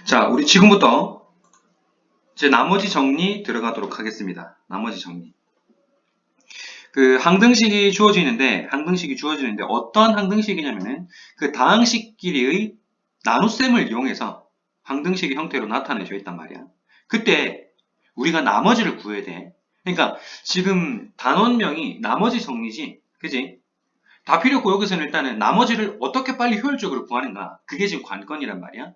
자, 우리 지금부터 이제 나머지 정리 들어가도록 하겠습니다. 나머지 정리. 항등식이 주어지는데 어떤 항등식이냐면은 그 다항식끼리의 나눗셈을 이용해서 항등식의 형태로 나타내져 있단 말이야. 그때 우리가 나머지를 구해야 돼. 그러니까 지금 단원명이 나머지 정리지, 그지? 다 필요 없고 여기서는 일단은 나머지를 어떻게 빨리 효율적으로 구하는가, 그게 지금 관건이란 말이야.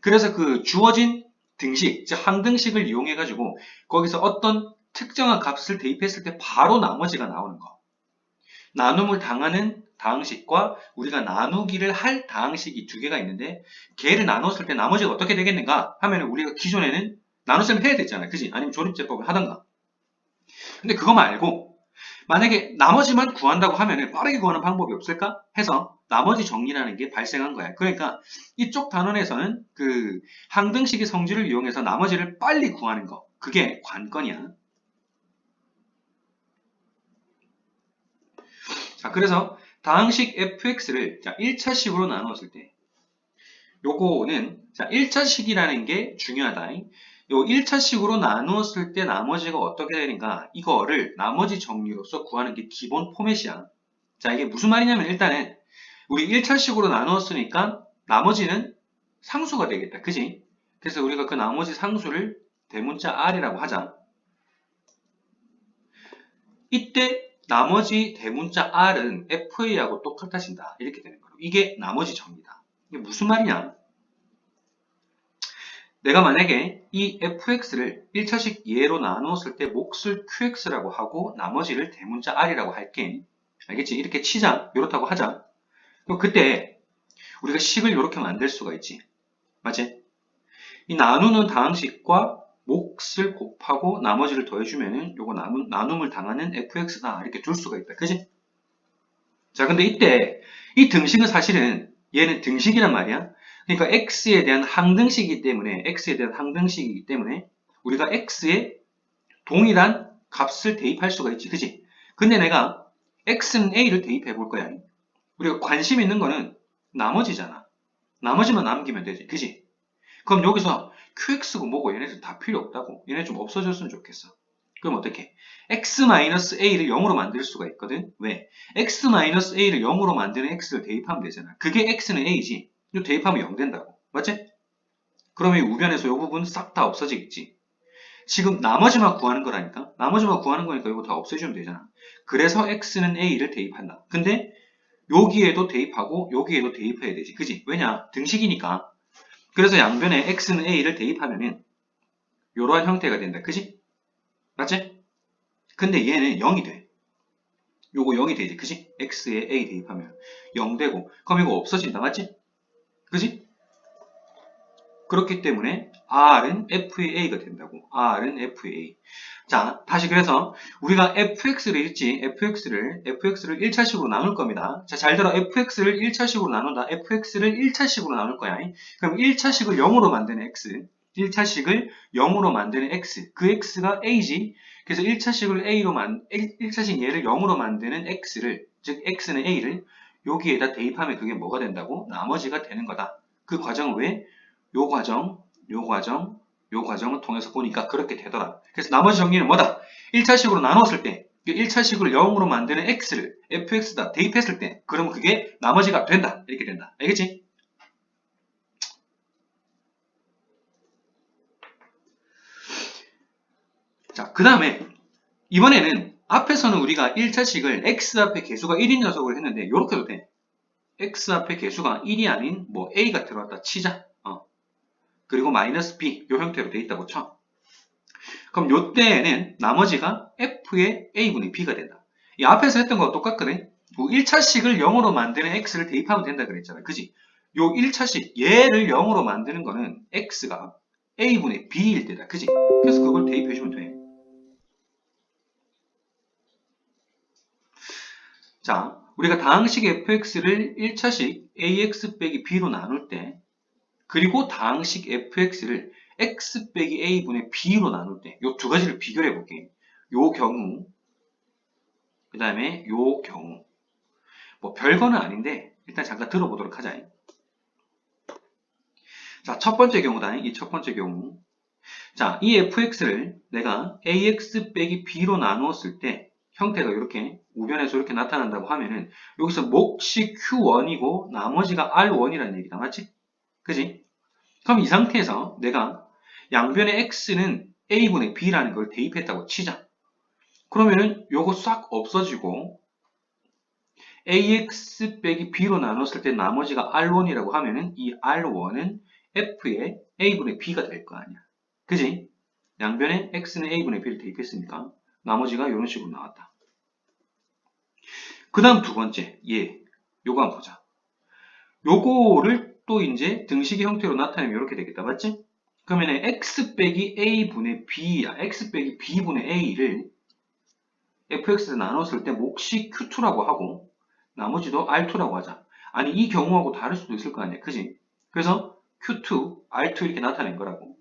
그래서 그 주어진 등식, 즉 항등식을 이용해가지고 거기서 어떤 특정한 값을 대입했을 때 바로 나머지가 나오는 거. 나눔을 당하는 다항식과 우리가 나누기를 할 다항식이 두 개가 있는데 걔를 나눴을 때 나머지가 어떻게 되겠는가 하면 우리가 기존에는 나눗셈을 해야 됐잖아요. 그지? 아니면 조립제법을 하던가. 근데 그거 말고 만약에 나머지만 구한다고 하면 빠르게 구하는 방법이 없을까? 해서 나머지 정리라는 게 발생한 거야. 그러니까 이쪽 단원에서는 그 항등식의 성질을 이용해서 나머지를 빨리 구하는 거. 그게 관건이야. 자, 그래서 다항식 fx를 1차식으로 나누었을 때 요거는 1차식이라는 게 중요하다. 요 1차식으로 나누었을 때 나머지가 어떻게 되는가 이거를 나머지 정리로서 구하는 게 기본 포맷이야. 자, 이게 무슨 말이냐면 일단은 우리 1차식으로 나누었으니까 나머지는 상수가 되겠다. 그지? 그래서 우리가 그 나머지 상수를 대문자 r이라고 하자. 이때 나머지 대문자 r은 fa하고 똑같아진다. 이렇게 되는 거예요. 이게 나머지 정리다. 이게 무슨 말이냐? 내가 만약에 이 fx를 1차식 예로 나누었을 때 몫을 qx라고 하고 나머지를 대문자 r이라고 할게. 알겠지? 이렇게 치자. 이렇다고 하자. 그럼 그때 우리가 식을 이렇게 만들 수가 있지. 맞지? 이 나누는 다항식과 몫을 곱하고 나머지를 더해주면은 요거 나눔을 당하는 fx다. 이렇게 둘 수가 있다. 그지? 자, 근데 이때 이 등식은 사실은 얘는 등식이란 말이야. 그러니까 x에 대한 항등식이기 때문에 우리가 x에 동일한 값을 대입할 수가 있지. 그지? 근데 내가 x는 a를 대입해 볼 거야. 우리가 관심 있는 거는 나머지잖아. 나머지만 남기면 되지. 그지? 그럼 여기서 qx고 뭐고 얘네들 다 필요 없다고. 얘네 좀 없어졌으면 좋겠어. 그럼 어떻게? x-a를 0으로 만들 수가 있거든. 왜? x-a를 0으로 만드는 x를 대입하면 되잖아. 그게 x는 a지. 이거 대입하면 0 된다고. 맞지? 그러면 이 우변에서 이 부분 싹 다 없어지겠지. 지금 나머지만 구하는 거라니까. 나머지만 구하는 거니까 이거 다 없애주면 되잖아. 그래서 x는 a를 대입한다. 근데 여기에도 대입하고 여기에도 대입해야 되지. 그지? 왜냐? 등식이니까. 그래서 양변에 x는 a를 대입하면은 이러한 형태가 된다. 그지? 맞지? 근데 얘는 0이 돼. 요거 0이 되지. 그지? x에 a 대입하면 0 되고 그럼 이거 없어진다. 맞지? 그지? 그렇기 때문에 r은 f의 a가 된다고. r은 f의 a. 자, 다시 그래서 우리가 fx를 읽지. fx를 1차식으로 나눌 겁니다. 자, 잘 들어. fx를 1차식으로 나눈다. fx를 1차식으로 나눌 거야. 그럼 1차식을 0으로 만드는 x. 1차식을 0으로 만드는 x. 그 x가 a지. 그래서 1차식 얘를 0으로 만드는 x를, 즉 x는 a를 여기에다 대입하면 그게 뭐가 된다고? 나머지가 되는 거다. 그 과정은 왜? 요 과정을 통해서 보니까 그렇게 되더라. 그래서 나머지 정리는 뭐다? 1차식으로 나눴을 때 1차식을 0으로 만드는 x를 fx다 대입했을 때 그러면 그게 나머지가 된다. 이렇게 된다. 알겠지? 자, 그 다음에 이번에는 앞에서는 우리가 1차식을 x 앞에 개수가 1인 녀석을 했는데 이렇게도 돼. x 앞에 개수가 1이 아닌 뭐 a가 들어왔다 치자. 그리고 마이너스 b 요 형태로 돼 있다고 쳐. 그럼 요때에는 나머지가 f의 a분의 b가 된다. 이 앞에서 했던 거와 똑같거든. 1차식을 0으로 만드는 x를 대입하면 된다 그랬잖아. 그지? 요 1차식 얘를 0으로 만드는 거는 x가 a분의 b일 때다. 그지? 그래서 그걸 대입해주면 돼. 자, 우리가 다항식 fx를 1차식 ax 빼기 b로 나눌 때 그리고 다항식 fx를 x 빼기 a분의 b로 나눌 때 이 두 가지를 비교해 볼게요. 요 경우 그 다음에 요 경우 뭐 별거는 아닌데 일단 잠깐 들어보도록 하자. 자, 첫 번째 경우다. 이 첫 번째 경우. 자, 이 fx를 내가 ax 빼기 b로 나누었을 때 형태가 이렇게 우변에서 이렇게 나타난다고 하면은 여기서 몫이 q1이고 나머지가 r1이라는 얘기다. 맞지? 그지? 그럼 이 상태에서 내가 양변의 x는 a분의 b라는 걸 대입했다고 치자. 그러면은 요거 싹 없어지고 ax 빼기 b로 나눴을 때 나머지가 r1이라고 하면은 이 r1은 f의 a분의 b가 될 거 아니야. 그지? 양변에 x는 a분의 b를 대입했으니까 나머지가 이런 식으로 나왔다. 그 다음 두 번째, 요거 한번 보자. 요거를 또 이제 등식의 형태로 나타내면 이렇게 되겠다. 맞지? 그러면 x 빼기 a분의 b야. x 빼기 b분의 a를 fx에서 나눴을 때 몫이 q2라고 하고 나머지도 r2라고 하자. 아니 이 경우하고 다를 수도 있을 거 아니야. 그지? 그래서 q2, r2 이렇게 나타낸 거라고.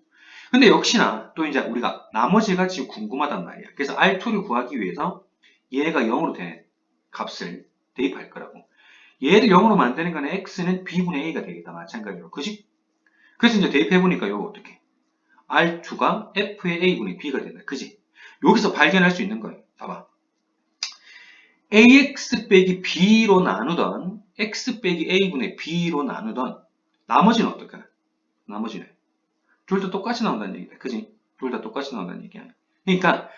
근데 역시나 또 이제 우리가 나머지가 지금 궁금하단 말이야. 그래서 R2를 구하기 위해서 얘가 0으로 된 값을 대입할 거라고. 얘를 0으로 만드는 거는 x는 b분의 a가 되겠다. 마찬가지로. 그지? 그래서 이제 대입해보니까 이거 어떻게? R2가 f의 a분의 b가 된다. 그지? 여기서 발견할 수 있는 거예요. 봐봐. ax 빼기 b로 나누던 x 빼기 a분의 b로 나누던 나머지는 어떨까? 나머지는 둘 다 똑같이 나온다는 얘기다. 그지? 둘 다 똑같이 나온다는 얘기야. 그러니까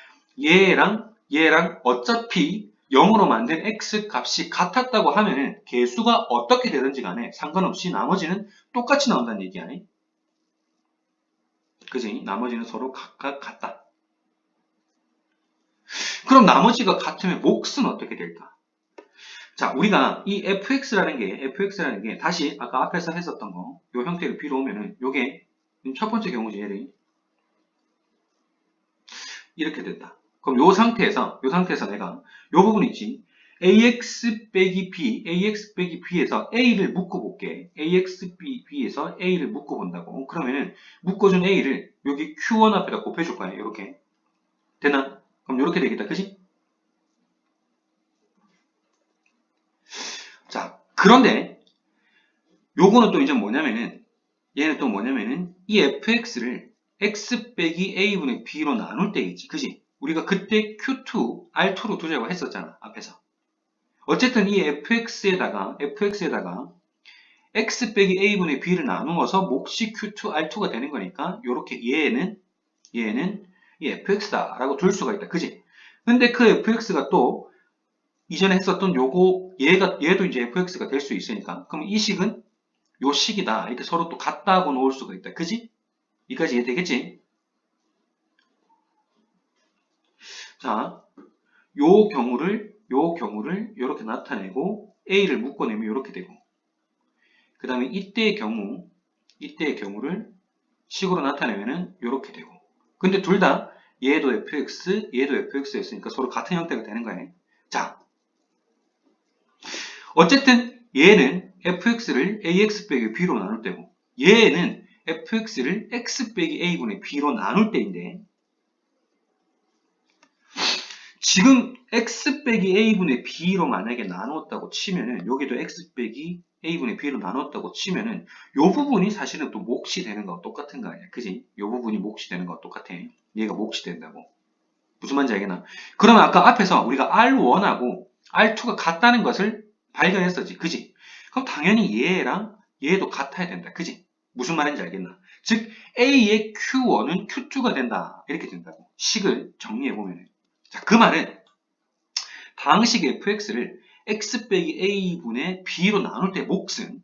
얘랑 어차피 0으로 만든 x 값이 같았다고 하면은 개수가 어떻게 되든지 간에 상관없이 나머지는 똑같이 나온다는 얘기야. 그지? 나머지는 서로 각각 같다. 그럼 나머지가 같으면 몫은 어떻게 될까? 자, 우리가 이 fx라는 게 다시 아까 앞에서 했었던 거, 요 형태로 빌어오면은 요게 첫 번째 경우지, 얘를 이렇게 된다. 그럼 요 상태에서 내가 요 부분 있지. ax 빼기 b에서 a를 묶어볼게. ax b에서 a를 묶어본다고. 그러면은 묶어준 a를 여기 q1 앞에다 곱해줄 거야. 이렇게. 되나? 그럼 이렇게 되겠다. 그지? 자, 그런데 요거는 또 이제 뭐냐면은 얘는 또 뭐냐면은 이 fx를 x 빼기 a분의 b로 나눌 때 있지. 그지? 우리가 그때 q2, r2로 두자고 했었잖아. 앞에서. 어쨌든 이 fx에다가 x 빼기 a분의 b를 나누어서 몫이 q2, r2가 되는 거니까 요렇게 얘는 이 fx다 라고 둘 수가 있다. 그지? 근데 그 fx가 또 이전에 했었던 얘도 이제 fx가 될 수 있으니까 그럼 이 식은 요 식이다. 이렇게 서로 또 같다 하고 놓을 수가 있다. 그지? 이까지 이해되겠지? 자, 요 경우를 이렇게 나타내고 a를 묶어내면 이렇게 되고 그 다음에 이때의 경우를 식으로 나타내면은 이렇게 되고 근데 둘 다 얘도 fx였으니까 서로 같은 형태가 되는 거예요. 자, 어쨌든 얘는 fx를 ax 빼기 b로 나눌 때고 얘는 fx를 x 빼기 a분의 b로 나눌 때인데 지금 x 빼기 a분의 b로 만약에 나누었다고 치면은 여기도 x 빼기 a분의 b로 나눴다고 치면은 요 부분이 사실은 또 몫이 되는 거와 똑같은 거 아니야. 그지? 요 부분이 몫이 되는 거와 똑같아. 얘가 몫이 된다고. 무슨 말인지 알겠나? 그러면 아까 앞에서 우리가 R1하고 R2가 같다는 것을 발견했었지. 그지? 그럼 당연히 얘랑 얘도 같아야 된다. 그지? 무슨 말인지 알겠나? 즉 A의 Q1은 Q2가 된다. 이렇게 된다고. 식을 정리해보면. 자, 그 말은 다항식 fx를 x 빼기 a분의 b로 나눌 때 몫은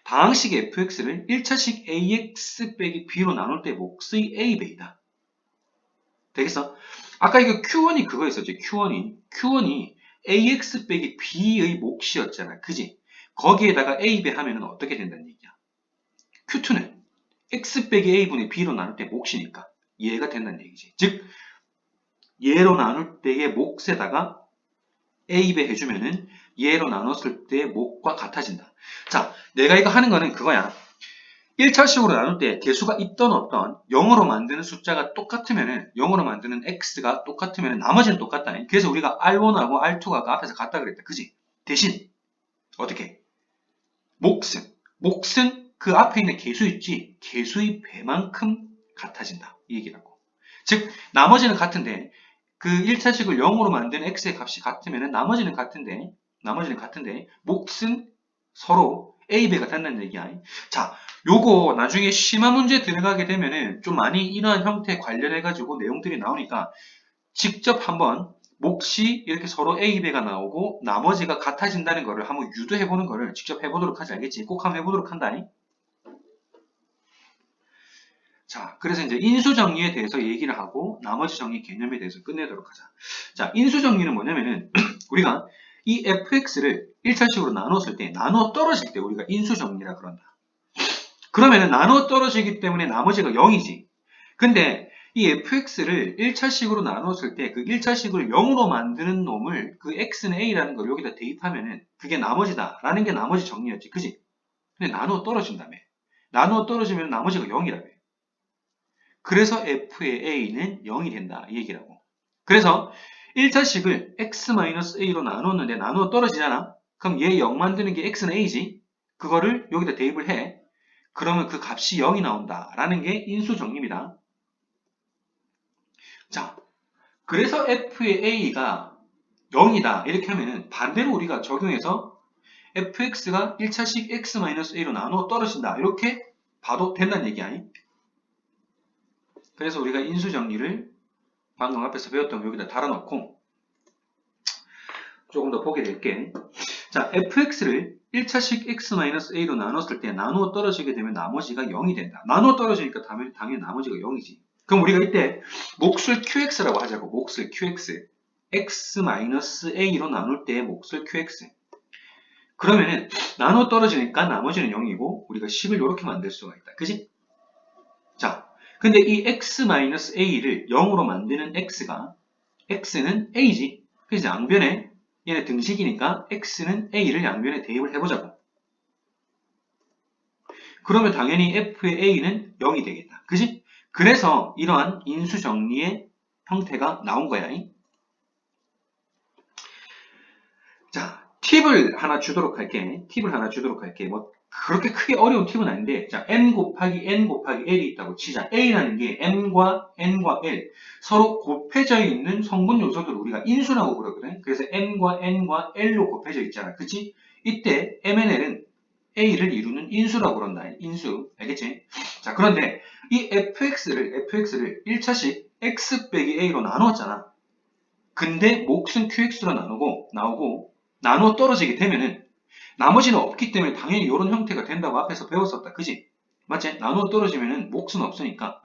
다항식 fx를 1차식 ax 빼기 b로 나눌 때 몫의 a배이다. 되겠어? 아까 이거 q1이 그거였었지. q1이 ax 빼기 b의 몫이었잖아. 그지? 거기에다가 a배 하면은 어떻게 된다는 얘기야? q2는 x 빼기 a분의 b로 나눌 때 몫이니까 얘가 된다는 얘기지. 즉 얘로 나눌 때의 몫에다가 a배 해주면은 얘로 나눴을 때 몫과 같아진다. 자, 내가 이거 하는 거는 그거야. 1차식으로 나눌 때 개수가 있던 없던 0으로 만드는 숫자가 똑같으면은 0으로 만드는 x가 똑같으면은 나머지는 똑같다. 그래서 우리가 R1하고 R2가 앞에서 같다 그랬다. 그지? 대신 어떻게? 몫은 그 앞에 있는 개수 있지? 개수의 배만큼 같아진다. 이 얘기라고. 즉, 나머지는 같은데, 그 1차식을 0으로 만드는 x의 값이 같으면 나머지는 같은데, 몫은 서로 a배가 된다는 얘기야. 자, 요거 나중에 심화 문제 들어가게 되면은 좀 많이 이러한 형태 관련해가지고 내용들이 나오니까 직접 한번 몫이 이렇게 서로 a배가 나오고 나머지가 같아진다는 거를 한번 유도해보는 거를 직접 해보도록 하지. 알겠지? 꼭 한번 해보도록 한다. 자, 그래서 이제 인수정리에 대해서 얘기를 하고 나머지 정리 개념에 대해서 끝내도록 하자. 자, 인수정리는 뭐냐면은 우리가 이 fx를 1차식으로 나눴을 때, 나누어 떨어질 때 우리가 인수정리라 그런다. 그러면은 나누어 떨어지기 때문에 나머지가 0이지. 근데 이 fx를 1차식으로 나눴을 때 그 1차식을 0으로 만드는 놈을 그 x는 a라는 걸 여기다 대입하면은 그게 나머지다 라는 게 나머지 정리였지. 그지? 근데 나누어 떨어진다며. 나누어 떨어지면 나머지가 0이라며. 그래서 f의 a는 0이 된다. 이 얘기라고. 그래서 1차식을 x-a로 나눴는데 나누어 떨어지잖아. 그럼 얘 0 만드는 게 x는 a지. 그거를 여기다 대입을 해. 그러면 그 값이 0이 나온다. 라는 게 인수정리입니다. 자, 그래서 f의 a가 0이다. 이렇게 하면은 반대로 우리가 적용해서 fx가 1차식 x-a로 나누어 떨어진다. 이렇게 봐도 된다는 얘기 아니? 그래서 우리가 인수정리를 방금 앞에서 배웠던 거 여기다 달아놓고 조금 더 보게 될게. 자, fx를 1차식 x-a로 나눴을 때 나누어 떨어지게 되면 나머지가 0이 된다. 나누어 떨어지니까 당연히 나머지가 0이지. 그럼 우리가 이때 몫을 qx라고 하자고. 몫을 qx. x-a로 나눌 때 몫을 qx. 그러면은 나누어 떨어지니까 나머지는 0이고 우리가 식을 이렇게 만들 수가 있다. 그지? 자, 근데 이 x-a를 0으로 만드는 x는 a지. 그래서 양변에 얘네 등식이니까 x는 a를 양변에 대입을 해보자고. 그러면 당연히 f의 a는 0이 되겠다. 그지? 그래서 이러한 인수정리의 형태가 나온 거야. 자, 팁을 하나 주도록 할게. 뭐 그렇게 크게 어려운 팁은 아닌데, 자, n 곱하기 l이 있다고 치자. a라는 게 n과 l 서로 곱해져 있는 성분 요소들을 우리가 인수라고 그러거든. 그래서 n과 l로 곱해져 있잖아. 그치? 이때 mnl은 a를 이루는 인수라고 그런다. 인수. 알겠지? 자, 그런데 이 fx를 1차식 x 빼기 a로 나누었잖아. 근데 몫은 qx로 나오고 나누어 떨어지게 되면은 나머지는 없기 때문에 당연히 이런 형태가 된다고 앞에서 배웠었다. 그지? 맞지? 나누어 떨어지면은 몫은 없으니까,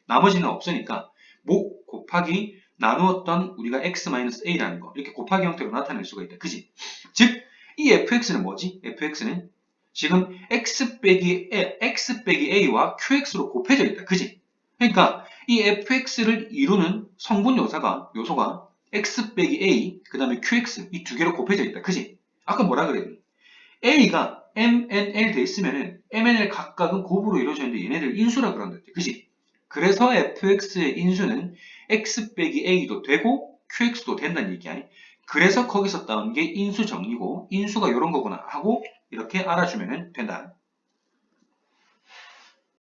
나머지는 없으니까 몫 곱하기 나누었던 우리가 x-a라는 거 이렇게 곱하기 형태로 나타낼 수가 있다. 그지? 즉, 이 fx는 뭐지? fx는 지금 x 빼기 a와 qx로 곱해져 있다. 그지? 그러니까 이 fx를 이루는 성분 요소가 x 빼기 a, 그 다음에 qx 이 두 개로 곱해져 있다. 그지? 아까 뭐라 그랬니? a가 mnl 돼 있으면은 mnl 각각은 곱으로 이루어지는데 얘네들 인수라 그런다. 그지? 그래서 fx의 인수는 x 빼기 a도 되고 qx도 된다는 얘기야. 그래서 거기서 따온 게 인수 정리고 인수가 이런 거구나 하고 이렇게 알아주면 된다.